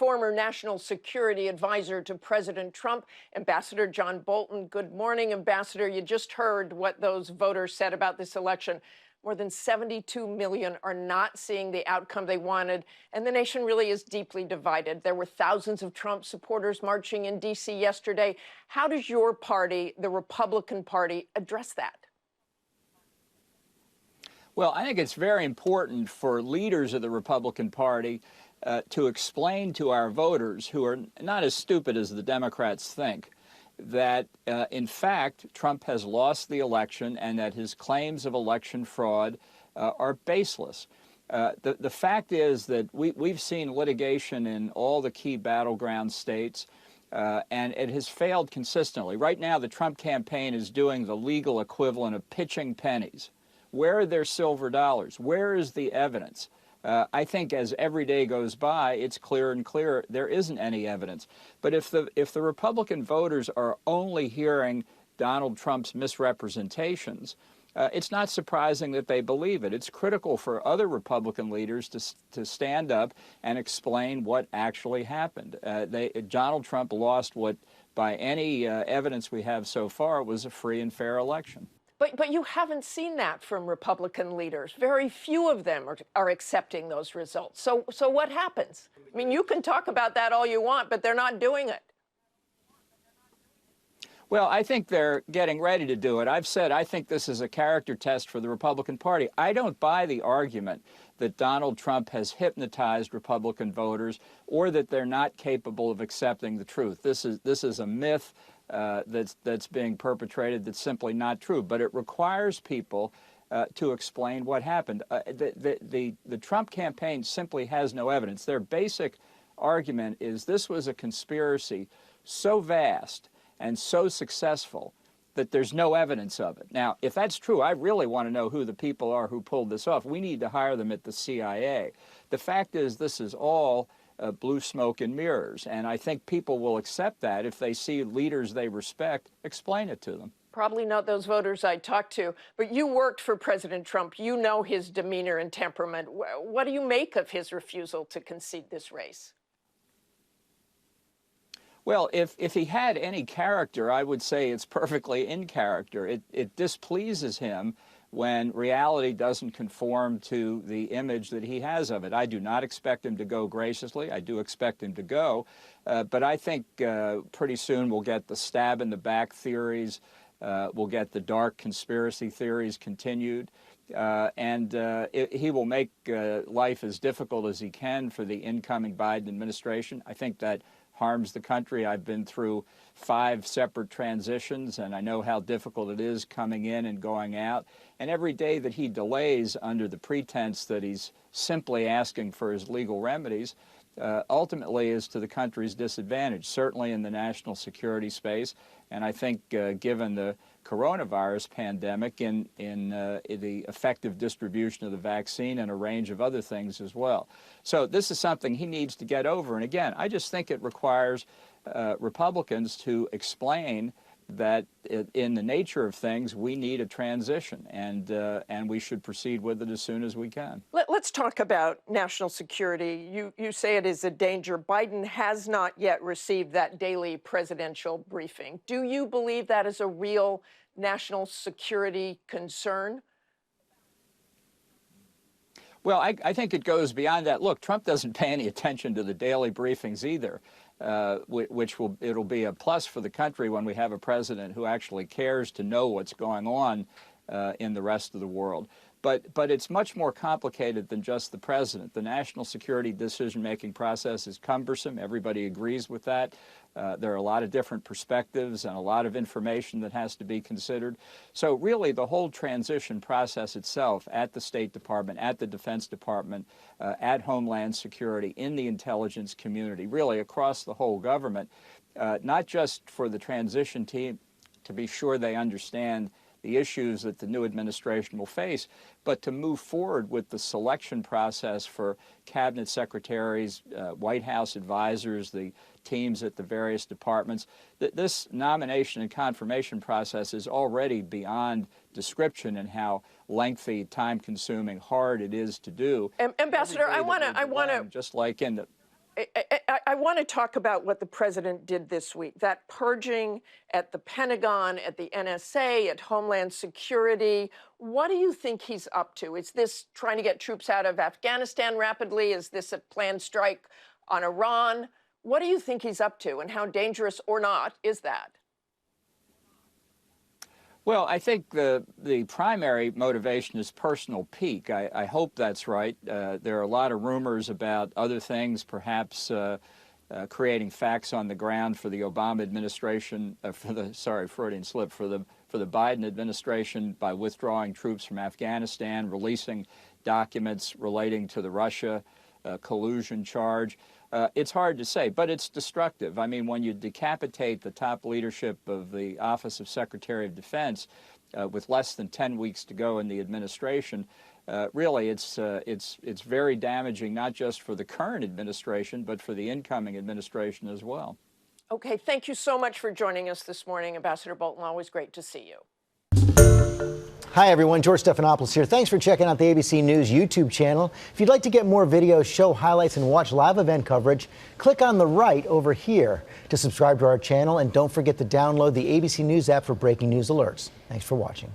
former national security advisor to President Trump, Ambassador John Bolton. Good morning, Ambassador. You just heard what those voters said about this election. More than 72 million are not seeing the outcome they wanted, and the nation really is deeply divided. There were thousands of Trump supporters marching in D.C. yesterday. How does your party, the Republican Party, address that? Well, I think it's very important for leaders of the Republican Party to explain to our voters, who are not as stupid as the Democrats think, that in fact Trump has lost the election and that his claims of election fraud are baseless. The fact is that we've seen litigation in all the key battleground states, and it has failed consistently. Right now, the Trump campaign is doing the legal equivalent of pitching pennies. Where are their silver dollars? Where is the evidence? I think as every day goes by, it's clearer and clearer there isn't any evidence. But if the Republican voters are only hearing Donald Trump's misrepresentations, it's not surprising that they believe it. It's critical for other Republican leaders to stand up and explain what actually happened. Donald Trump lost what, by any evidence we have so far, was a free and fair election. But you haven't seen that from Republican leaders. Very few of them are accepting those results. So what happens? I mean, you can talk about that all you want, but they're not doing it. Well, I think they're getting ready to do it. I've said I think this is a character test for the Republican Party. I don't buy the argument that Donald Trump has hypnotized Republican voters or that they're not capable of accepting the truth. This is a myth that's being perpetrated that's simply not true. But it requires people to explain what happened. The Trump campaign simply has no evidence. Their basic argument is this was a conspiracy so vast and so successful that there's no evidence of it. Now, if that's true, I really want to know who the people are who pulled this off. We need to hire them at the CIA. The fact is, this is all blue smoke and mirrors, and I think people will accept that if they see leaders they respect explain it to them. Probably not those voters I talked to, but you worked for President Trump. You know his demeanor and temperament. What do you make of his refusal to concede this race? Well, if he had any character, I would say it's perfectly in character. It displeases him when reality doesn't conform to the image that he has of it. I do not expect him to go graciously. I do expect him to go. But I think pretty soon we'll get the stab in the back theories. We'll get the dark conspiracy theories continued. And he will make life as difficult as he can for the incoming Biden administration. I think that harms the country. I've been through 5 separate transitions, and I know how difficult it is coming in and going out. And every day that he delays under the pretense that he's simply asking for his legal remedies ultimately is to the country's disadvantage, certainly in the national security space. And I think given the coronavirus pandemic in the effective distribution of the vaccine and a range of other things as well. So this is something he needs to get over. And again, I just think it requires Republicans to explain that in the nature of things, we need a transition, and we should proceed with it as soon as we can. Let's talk about national security. You say it is a danger. Biden has not yet received that daily presidential briefing. Do you believe that is a real national security concern? Well, I think it goes beyond that. Look, Trump doesn't pay any attention to the daily briefings either, it'll be a plus for the country when we have a president who actually cares to know what's going on in the rest of the world. But it's much more complicated than just the president. The national security decision-making process is cumbersome. Everybody agrees with that. There are a lot of different perspectives and a lot of information that has to be considered. So really the whole transition process itself at the State Department, at the Defense Department, at Homeland Security, in the intelligence community, really across the whole government, not just for the transition team to be sure they understand the issues that the new administration will face, but to move forward with the selection process for cabinet secretaries, White House advisors, the teams at the various departments. This nomination and confirmation process is already beyond description in how lengthy, time-consuming, hard it is to do. Ambassador, I want to just like in the I want to talk about what the president did this week, that purging at the Pentagon, at the NSA, at Homeland Security. What do you think he's up to? Is this trying to get troops out of Afghanistan rapidly? Is this a planned strike on Iran? What do you think he's up to, and how dangerous or not is that? Well, I think the primary motivation is personal pique. I hope that's right. There are a lot of rumors about other things, perhaps creating facts on the ground for the Obama administration, Freudian slip, for the Biden administration by withdrawing troops from Afghanistan, releasing documents relating to the Russia collusion charge. It's hard to say, but it's destructive. I mean, when you decapitate the top leadership of the Office of Secretary of Defense with less than 10 weeks to go in the administration, really it's very damaging, not just for the current administration, but for the incoming administration as well. Okay, thank you so much for joining us this morning, Ambassador Bolton. Always great to see you. Hi, everyone. George Stephanopoulos here. Thanks for checking out the ABC News YouTube channel. If you'd like to get more videos, show highlights, and watch live event coverage, click on the right over here to subscribe to our channel. And don't forget to download the ABC News app for breaking news alerts. Thanks for watching.